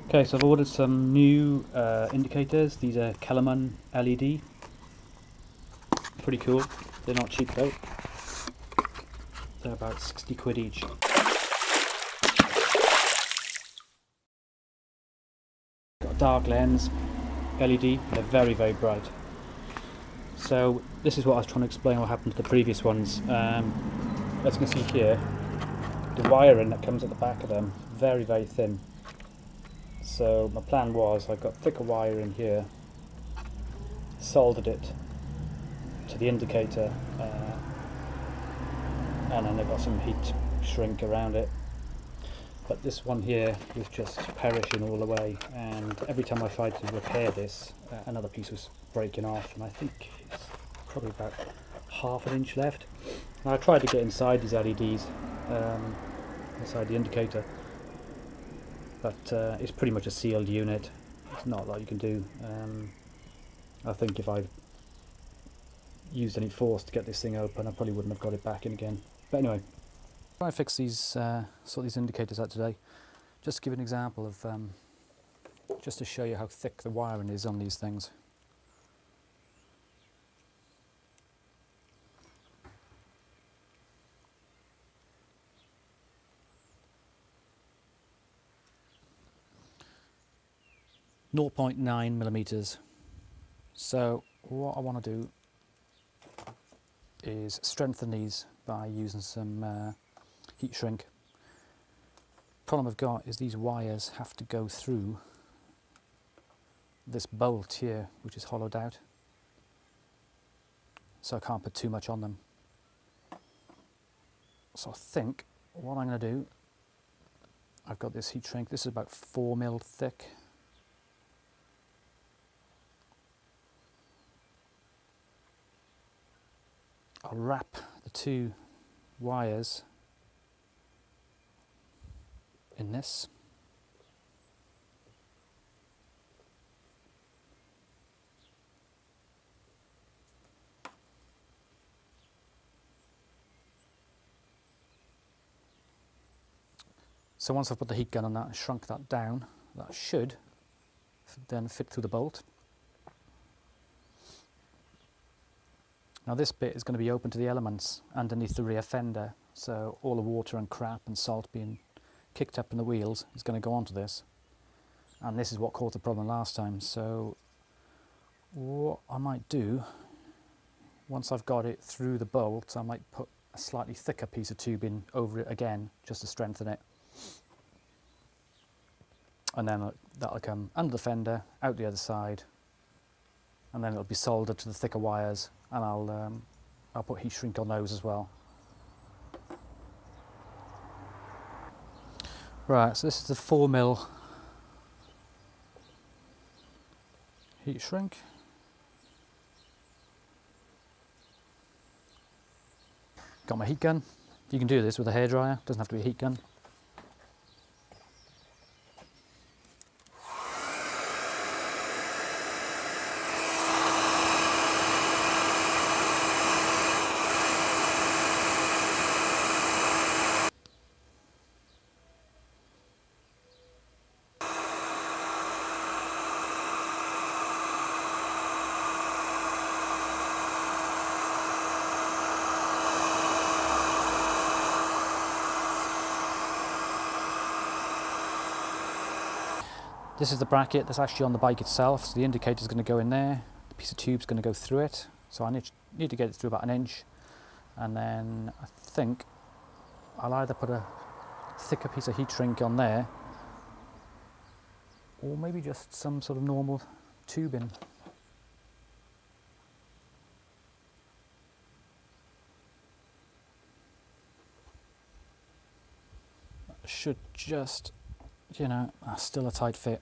Okay, so I've ordered some new indicators. These are Kellerman LED. Pretty cool. They're not cheap though. They're about 60 quid each. Got a dark lens, LED. They're very, very bright. So this is what I was trying to explain what happened to the previous ones. As you can see here, the wiring that comes at the back of them, very, very thin. So my plan was, I got thicker wire in here, soldered it to the indicator, and then I got some heat shrink around it. But this one here was just perishing all the way, and every time I tried to repair this, another piece was breaking off, and I think it's probably about half an inch left. And I tried to get inside these LEDs, inside the indicator, but it's pretty much a sealed unit. There's not a lot you can do. I think if I used any force to get this thing open, I probably wouldn't have got it back in again. But anyway, try and fix these sort these indicators out today, just to give an example of, just to show you how thick the wiring is on these things. .9 millimeters. So what I want to do is strengthen these by using some heat shrink. Problem I've got is these wires have to go through this bolt here, which is hollowed out, so I can't put too much on them. So I think what I'm going to do, I've got this heat shrink, this is about 4mm thick. I'll wrap the two wires in this. So once I've put the heat gun on that and shrunk that down, that should then fit through the bolt. Now this bit is going to be open to the elements underneath the rear fender, so all the water and crap and salt being kicked up in the wheels is going to go onto this, and this is what caused the problem last time. So what I might do, once I've got it through the bolt, I might put a slightly thicker piece of tubing over it again just to strengthen it, and then that'll come under the fender, out the other side, and then it'll be soldered to the thicker wires, and I'll put heat shrink on those as well. Right, so this is the 4mm heat shrink. Got my heat gun. You can do this with a hairdryer, doesn't have to be a heat gun. This is the bracket that's actually on the bike itself, so the indicator is going to go in there, the piece of tube is going to go through it, so I need to get it through about 1 inch, and then I think I'll either put a thicker piece of heat shrink on there, or maybe just some sort of normal tubing. That should just, you know, still a tight fit.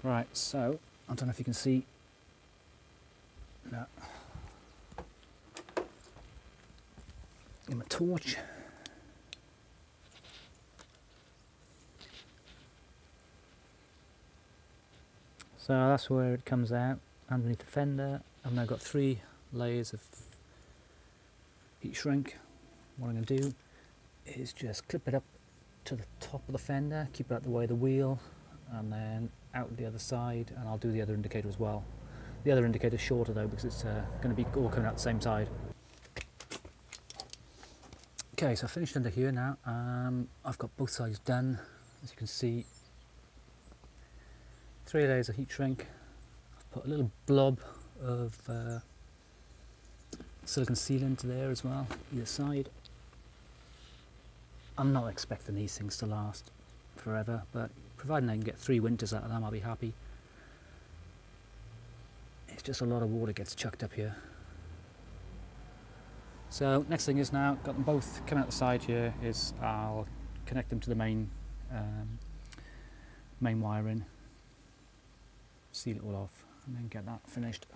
Right, so I don't know if you can see that in my torch. So that's where it comes out underneath the fender. I've now got 3 layers of heat shrink. What I'm going to do is just clip it up to the top of the fender, keep it out the way of the wheel, and then out the other side, and I'll do the other indicator as well. The other indicator is shorter though because it's going to be all coming out the same side. Okay, so I've finished under here now. I've got both sides done. As you can see, 3 layers of heat shrink. I've put a little blob of silicon sealant there as well, either side. I'm not expecting these things to last forever, but providing I can get 3 winters out of them, I'll be happy. It's just a lot of water gets chucked up here. So next thing is now, got them both coming out the side here, is I'll connect them to the main wiring, seal it all off, and then get that finished.